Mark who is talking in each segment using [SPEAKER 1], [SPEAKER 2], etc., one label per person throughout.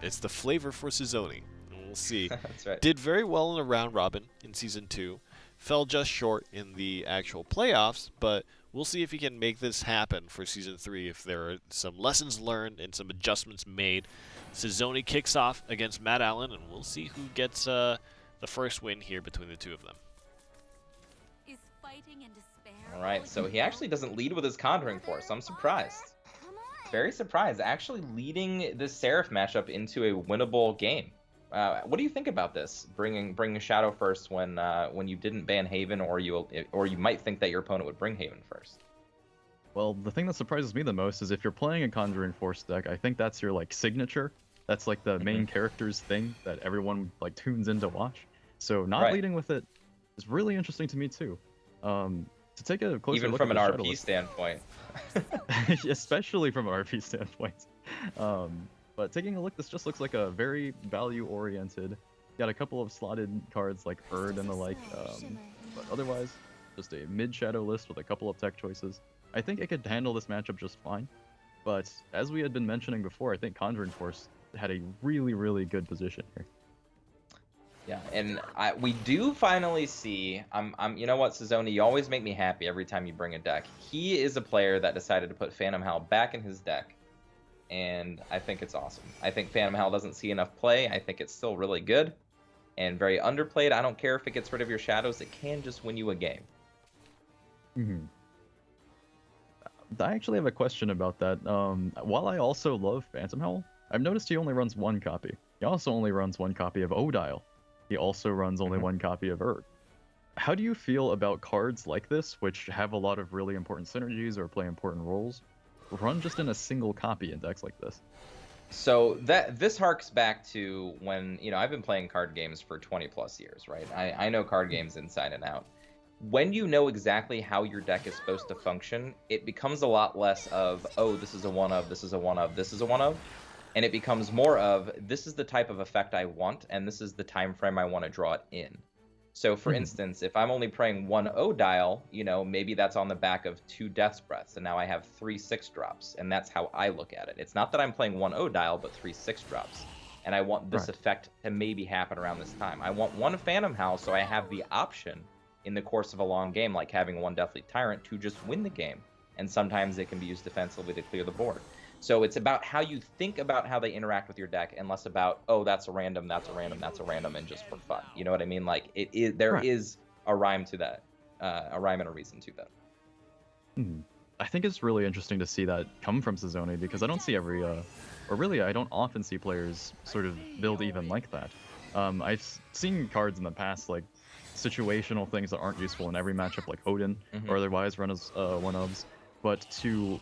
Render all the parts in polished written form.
[SPEAKER 1] It's the flavor for Sizouney. We'll see.
[SPEAKER 2] That's right.
[SPEAKER 1] Did very well in a round robin in Season 2. Fell just short in the actual playoffs, but we'll see if he can make this happen for Season 3, if there are some lessons learned and some adjustments made. Sizouney kicks off against Madalan, and we'll see who gets the first win here between the two of them.
[SPEAKER 2] All right, so he actually doesn't lead with his Conjuring Force. I'm surprised. Very surprised. Actually leading this Seraph matchup into a winnable game. What do you think about this? Bringing Shadow first when you didn't ban Haven, or you might think that your opponent would bring Haven first.
[SPEAKER 3] Well, the thing that surprises me the most is if you're playing a Conjuring Force deck, I think that's your like signature. That's like the main character's thing that everyone like tunes in to watch. So not leading with it is really interesting to me too. To take a closer look
[SPEAKER 2] from
[SPEAKER 3] at
[SPEAKER 2] an
[SPEAKER 3] the
[SPEAKER 2] RP standpoint.
[SPEAKER 3] Especially from an RP standpoint. But taking a look, this just looks like a very value-oriented. Got a couple of slotted cards like Erd and the like, but otherwise, just a mid-shadow list with a couple of tech choices. I think it could handle this matchup just fine. But as we had been mentioning before, I think Conjuring Force had a really, really good position here.
[SPEAKER 2] Yeah, and we do finally see. You know what, Sizouney, you always make me happy every time you bring a deck. He is a player that decided to put Phantom Howl back in his deck, and I think it's awesome. I think Phantom Howl doesn't see enough play. I think it's still really good and very underplayed. I don't care if it gets rid of your shadows. It can just win you a game.
[SPEAKER 3] I actually have a question about that. While I also love Phantom Howl, I've noticed he only runs one copy. He also only runs one copy of Odile. He also runs only one copy of Erd. How do you feel about cards like this, which have a lot of really important synergies or play important roles, run just in a single copy in decks like this?
[SPEAKER 2] So this harks back to when, I've been playing card games for 20 plus years, right? I know card games inside and out. When you know exactly how your deck is supposed to function, it becomes a lot less of, oh, this is a one of, this is a one of, this is a one of. And it becomes more of, this is the type of effect I want, and this is the time frame I want to draw it in. So, for instance, if I'm only playing one O-Dial, maybe that's on the back of 2 Death's Breaths, and now I have 3 6-drops, and that's how I look at it. It's not that I'm playing one O-Dial, but 3 6-drops, and I want this effect to maybe happen around this time. I want one Phantom Howl, so I have the option in the course of a long game, like having one Deathly Tyrant, to just win the game, and sometimes it can be used defensively to clear the board. So it's about how you think about how they interact with your deck, and less about, oh, that's a random, that's a random, that's a random, and just for fun. You know what I mean? Like, there is a rhyme to that, a rhyme and a reason to that.
[SPEAKER 3] I think it's really interesting to see that come from Sizouney, because I don't see I don't often see players sort of build even like that. I've seen cards in the past, like situational things that aren't useful in every matchup, like Odin, or otherwise run as one-ofs, but to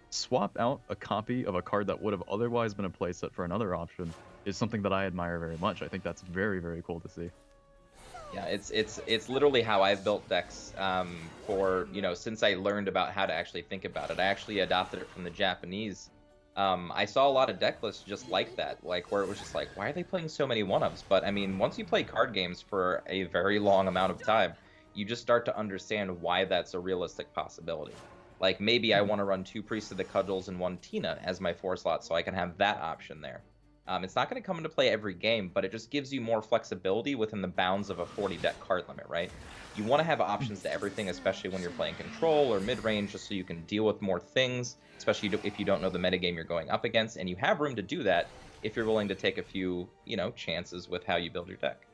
[SPEAKER 3] swap out a copy of a card that would have otherwise been a playset for another option is something that I admire very much. I think that's very, very cool to see.
[SPEAKER 2] Yeah, it's literally how I've built decks for, since I learned about how to actually think about it. I actually adopted it from the Japanese. I saw a lot of deck lists just like that, like where it was just like, why are they playing so many one-ups? But I mean, once you play card games for a very long amount of time, you just start to understand why that's a realistic possibility. Like, maybe I want to run 2 Priests of the Cudgels and 1 Tina as my 4 slot, so I can have that option there. It's not going to come into play every game, but it just gives you more flexibility within the bounds of a 40-deck card limit, right? You want to have options to everything, especially when you're playing control or mid-range, just so you can deal with more things, especially if you don't know the metagame you're going up against, and you have room to do that if you're willing to take a few, chances with how you build your deck.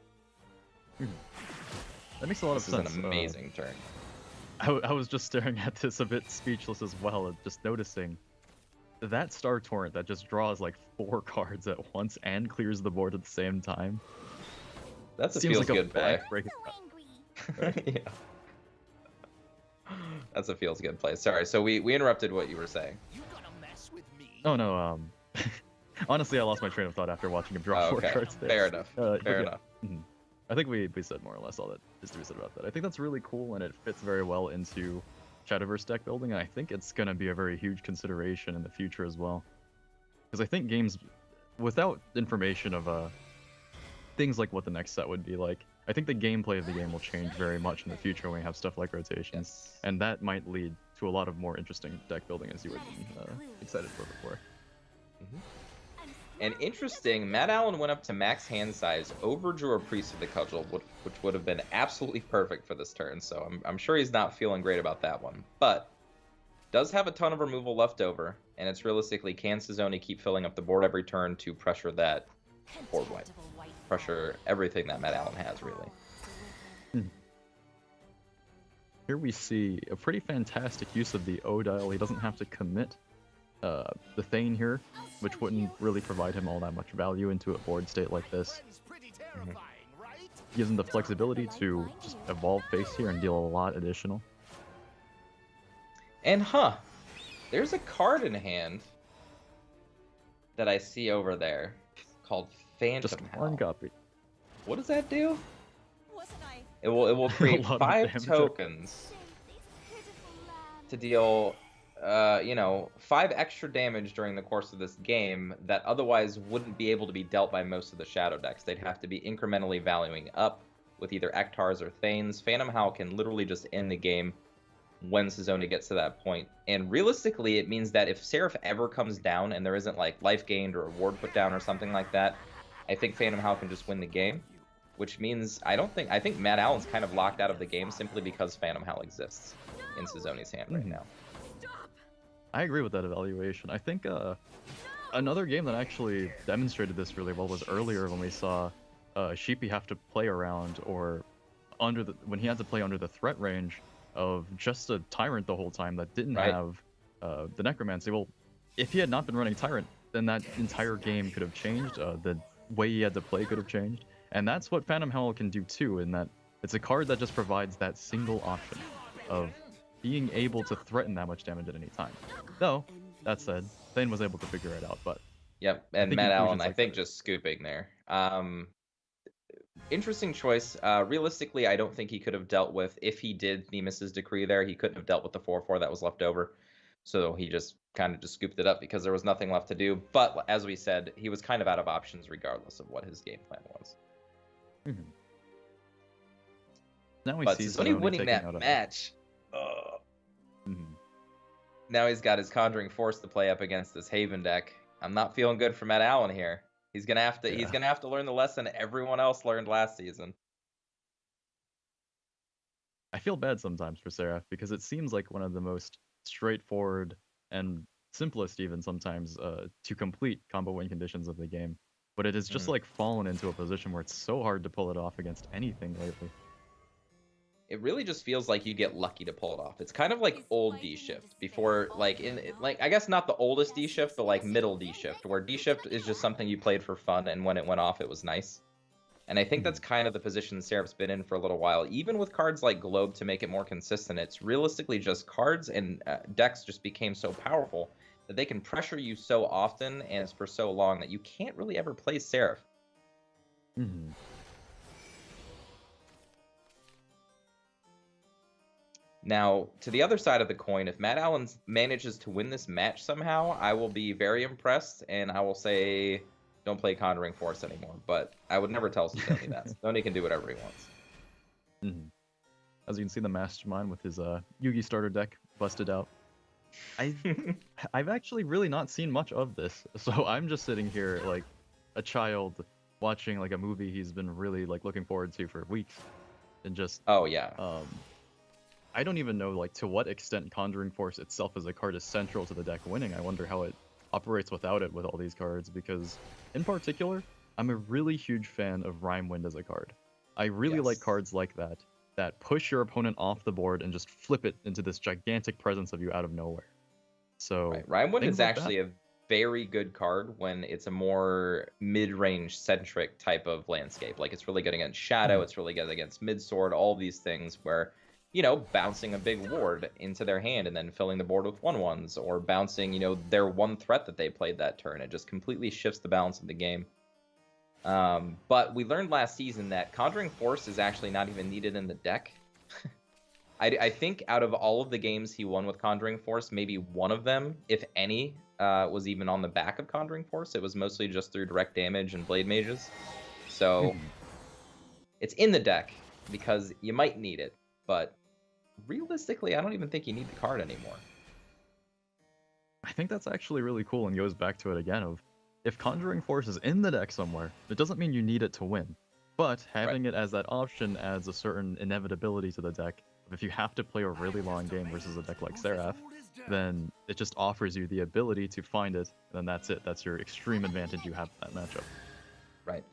[SPEAKER 3] That makes a lot of sense.
[SPEAKER 2] This is an amazing turn.
[SPEAKER 3] I was just staring at this a bit speechless as well, and just noticing that Star Torrent that just draws like 4 cards at once and clears the board at the same time.
[SPEAKER 2] That's a feels good play. Yeah. That's a feels good play. Sorry, so we interrupted what you were saying.
[SPEAKER 3] Oh no, honestly, I lost my train of thought after watching him draw 4 cards there.
[SPEAKER 2] Fair enough. Fair enough.
[SPEAKER 3] I think we said more or less all that is to be said about that. I think that's really cool, and it fits very well into Shadowverse deck building, and I think it's going to be a very huge consideration in the future as well. Because I think games, without information of things like what the next set would be like. I think the gameplay of the game will change very much in the future when we have stuff like rotations,
[SPEAKER 2] Yes.
[SPEAKER 3] and that might lead to a lot of more interesting deck building, as you were excited for before.
[SPEAKER 2] And interesting, Madalan went up to max hand size, overdrew a Priest of the Cudgel, which would have been absolutely perfect for this turn, so I'm sure he's not feeling great about that one. But does have a ton of removal left over, and it's realistically, can Sizouney keep filling up the board every turn to pressure that board wipe? Pressure everything that Madalan has, really.
[SPEAKER 3] Here we see a pretty fantastic use of the O-Dial. He doesn't have to commit the Thane here, which wouldn't really provide him all that much value into a board state like this. Gives him the flexibility to just evolve face here and deal a lot additional.
[SPEAKER 2] And there's a card in hand that I see over there called Phantom
[SPEAKER 3] Just
[SPEAKER 2] Howl.
[SPEAKER 3] one copy.
[SPEAKER 2] What does that do? It will create
[SPEAKER 3] lot of
[SPEAKER 2] 5
[SPEAKER 3] damage.
[SPEAKER 2] tokens to deal, 5 extra damage during the course of this game that otherwise wouldn't be able to be dealt by most of the Shadow decks. They'd have to be incrementally valuing up with either Ektars or Thanes. Phantom Howl can literally just end the game when Sizouney gets to that point. And realistically, it means that if Seraph ever comes down and there isn't like life gained or a ward put down or something like that, I think Phantom Howl can just win the game. Which means I think Madalan's kind of locked out of the game simply because Phantom Howl exists in Sizouney's hand right now.
[SPEAKER 3] I agree with that evaluation. I think another game that actually demonstrated this really well was earlier when we saw Sheepy have to play around or when he had to play under the threat range of just a Tyrant the whole time that didn't have the Necromancy. Well, if he had not been running Tyrant, then that entire game could have changed. The way he had to play could have changed. And that's what Phantom Howl can do too, in that it's a card that just provides that single option of being able to threaten that much damage at any time. Though, that said, Thane was able to figure it out, but...
[SPEAKER 2] Yep, and Madalan, I think, just scooping there. Interesting choice. Realistically, I don't think he could have dealt with, if he did Nemus's Decree there, he couldn't have dealt with the 4/4 that was left over. So he just kind of just scooped it up because there was nothing left to do. But, as we said, he was kind of out of options regardless of what his game plan was.
[SPEAKER 3] Now we see
[SPEAKER 2] Sizouney winning that match. Now he's got his Conjuring Force to play up against this Haven deck. I'm not feeling good for Madalan here. He's gonna have to learn the lesson everyone else learned last season.
[SPEAKER 3] I feel bad sometimes for Seraph because it seems like one of the most straightforward and simplest even sometimes to complete combo win conditions of the game. But it has just like fallen into a position where it's so hard to pull it off against anything lately.
[SPEAKER 2] It really just feels like you get lucky to pull it off. It's kind of like old D shift before, like I guess not the oldest D shift, but like middle D shift, where D shift is just something you played for fun, and when it went off, it was nice. And I think that's kind of the position Seraph's been in for a little while. Even with cards like Globe to make it more consistent, it's realistically just cards and decks just became so powerful that they can pressure you so often and for so long that you can't really ever play Seraph. Now, to the other side of the coin, if Madalan manages to win this match somehow, I will be very impressed, and I will say, don't play Conjuring Force anymore. But I would never tell Sizouney that. Sizouney can do whatever he wants.
[SPEAKER 3] As you can see, the Mastermind with his Yugi starter deck busted out. I've actually really not seen much of this, so I'm just sitting here like a child watching like a movie he's been really like looking forward to for weeks, and just I don't even know like to what extent Conjuring Force itself as a card is central to the deck winning. I wonder how it operates without it with all these cards, because in particular, I'm a really huge fan of Rhyme Wind as a card. I really like cards like that push your opponent off the board and just flip it into this gigantic presence of you out of nowhere. So
[SPEAKER 2] Rhyme Wind is actually a very good card when it's a more mid-range centric type of landscape. Like it's really good against Shadow, it's really good against Midsword, all these things where, you know, bouncing a big ward into their hand and then filling the board with 1/1s, or bouncing, you know, their one threat that they played that turn. It just completely shifts the balance of the game. But we learned last season that Conjuring Force is actually not even needed in the deck. I think out of all of the games he won with Conjuring Force, maybe one of them, if any, was even on the back of Conjuring Force. It was mostly just through direct damage and Blade Mages. So it's in the deck because you might need it, but realistically, I don't even think you need the card anymore.
[SPEAKER 3] I think that's actually really cool and goes back to it again of if Conjuring Force is in the deck somewhere, it doesn't mean you need it to win. But having it as that option adds a certain inevitability to the deck. If you have to play a really long game versus a deck like Seraph, then it just offers you the ability to find it, and then that's it. That's your extreme advantage you have in that matchup.
[SPEAKER 2] Right.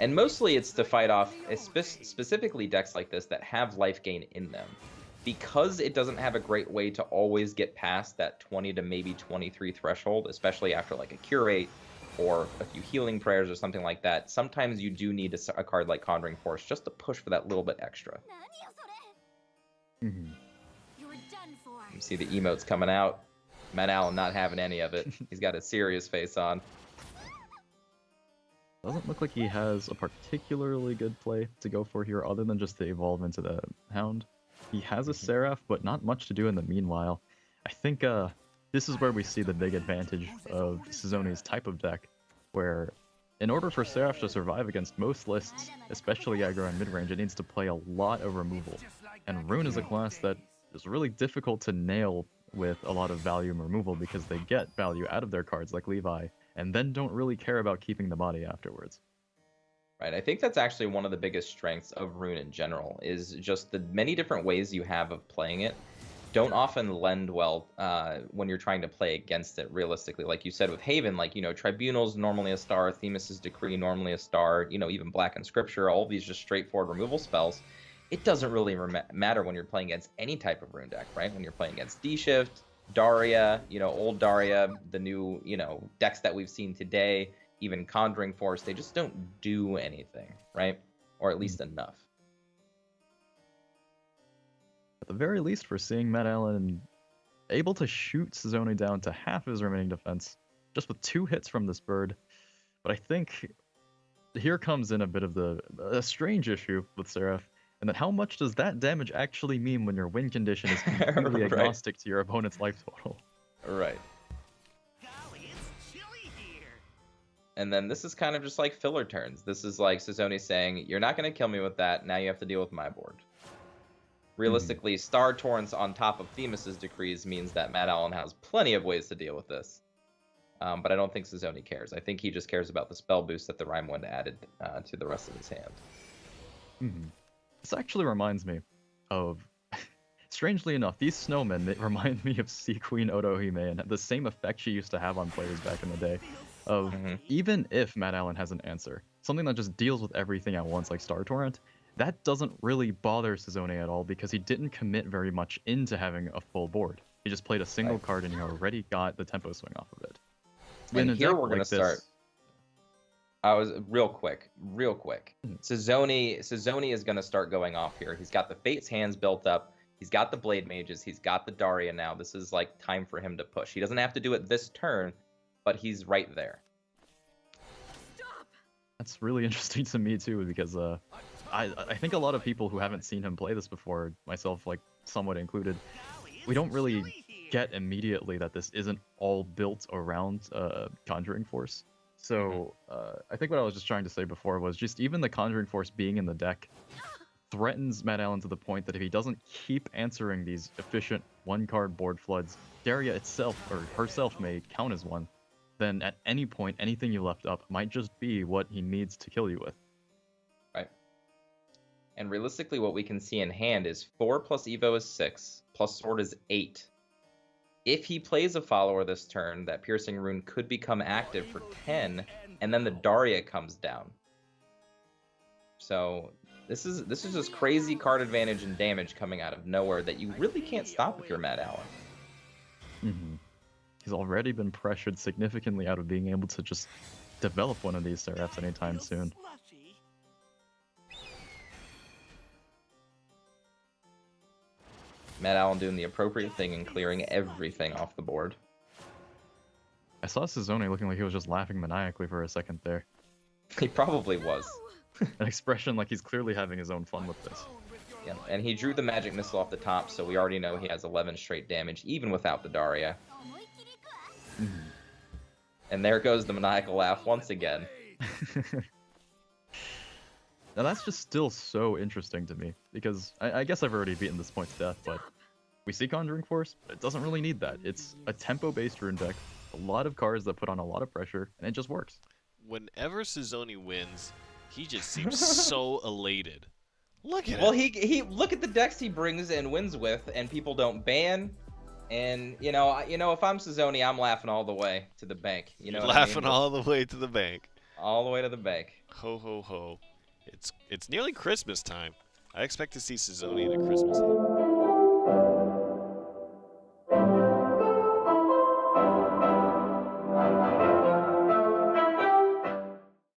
[SPEAKER 2] And mostly it's to fight off specifically decks like this that have life gain in them. Because it doesn't have a great way to always get past that 20 to maybe 23 threshold, especially after like a Curate or a few Healing Prayers or something like that, sometimes you do need a card like Conjuring Force just to push for that little bit extra. You see the emotes coming out. Madalan not having any of it. He's got a serious face on.
[SPEAKER 3] Doesn't look like he has a particularly good play to go for here other than just to evolve into the Hound. He has a Seraph, but not much to do in the meanwhile. I think this is where we see the big advantage of Sizouney's type of deck, where in order for Seraph to survive against most lists, especially aggro and mid-range, it needs to play a lot of removal. And Rune is a class that is really difficult to nail with a lot of value and removal because they get value out of their cards like Levi, and then don't really care about keeping the body afterwards.
[SPEAKER 2] Right, I think that's actually one of the biggest strengths of Rune in general, is just the many different ways you have of playing it don't often lend well when you're trying to play against it realistically. Like you said with Haven, like, you know, Tribunal's normally a star, Themis' Decree normally a star, you know, even Black and Scripture, all of these just straightforward removal spells. It doesn't really matter when you're playing against any type of Rune deck, right? When you're playing against D-Shift, Daria, you know, old Daria, the new, you know, decks that we've seen today, even Conjuring Force, they just don't do anything, right? Or at least enough.
[SPEAKER 3] At the very least, we're seeing Madalan able to shoot Sizouney down to half his remaining defense, just with 2 hits from this bird. But I think here comes in a bit of a strange issue with Seraph, and then how much does that damage actually mean when your win condition is completely
[SPEAKER 2] Right.
[SPEAKER 3] agnostic to your opponent's life total?
[SPEAKER 2] Right. And then this is kind of just like filler turns. This is like Sizouney saying, you're not going to kill me with that, now you have to deal with my board. Realistically, Star Torrents on top of Themis' Decrees means that Madalan has plenty of ways to deal with this. But I don't think Sizouney cares. I think he just cares about the spell boost that the Rhyme Wind added to the rest of his hand.
[SPEAKER 3] This actually reminds me of, strangely enough, these snowmen, they remind me of Sea Queen Otohime and the same effect she used to have on players back in the day. Of even if Madalan has an answer, something that just deals with everything at once like Star Torrent, that doesn't really bother Sizouney at all because he didn't commit very much into having a full board. He just played a single card and he already got the tempo swing off of it.
[SPEAKER 2] And here we're going to start. Real quick. Sizouney is going to start going off here. He's got the Fate's Hands built up. He's got the Blade Mages. He's got the Daria now. This is like time for him to push. He doesn't have to do it this turn, but he's right there.
[SPEAKER 3] That's really interesting to me too, because I think a lot of people who haven't seen him play this before, myself like somewhat included, we don't really get immediately that this isn't all built around Conjuring Force. So I think what I was just trying to say before was just even the Conjuring Force being in the deck threatens Madalan to the point that if he doesn't keep answering these efficient one-card board floods, Daria itself or herself may count as one. Then at any point, anything you left up might just be what he needs to kill you with.
[SPEAKER 2] Right. And realistically, what we can see in hand is 4 plus Evo is 6, plus Sword is 8. If he plays a follower this turn, that Piercing Rune could become active for 10, and then the Daria comes down. So this is just crazy card advantage and damage coming out of nowhere that you really can't stop if you're Madalan.
[SPEAKER 3] He's already been pressured significantly out of being able to just develop one of these Seraphs anytime soon.
[SPEAKER 2] Madalan doing the appropriate thing and clearing everything off the board.
[SPEAKER 3] I saw Sizouney looking like he was just laughing maniacally for a second there.
[SPEAKER 2] He probably was.
[SPEAKER 3] An expression like he's clearly having his own fun with this.
[SPEAKER 2] Yeah, and he drew the magic missile off the top, so we already know he has 11 straight damage, even without the Daria. And there goes the maniacal laugh once again.
[SPEAKER 3] Now that's just still so interesting to me, because I guess I've already beaten this point to death, but we see Conjuring Force, but it doesn't really need that. It's a tempo-based rune deck, a lot of cards that put on a lot of pressure, and it just works.
[SPEAKER 1] Whenever Sizouney wins, he just seems so elated. Look at
[SPEAKER 2] Well,
[SPEAKER 1] him.
[SPEAKER 2] he look at the decks he brings and wins with, and people don't ban. And you know, if I'm Sizouney, I'm laughing all the way to the bank. You know,
[SPEAKER 1] You're
[SPEAKER 2] what I
[SPEAKER 1] laughing
[SPEAKER 2] mean?
[SPEAKER 1] all the way to the bank.
[SPEAKER 2] All the way to the bank.
[SPEAKER 1] Ho ho ho. It's nearly Christmas time. I expect to see Sizouney in a Christmas hat.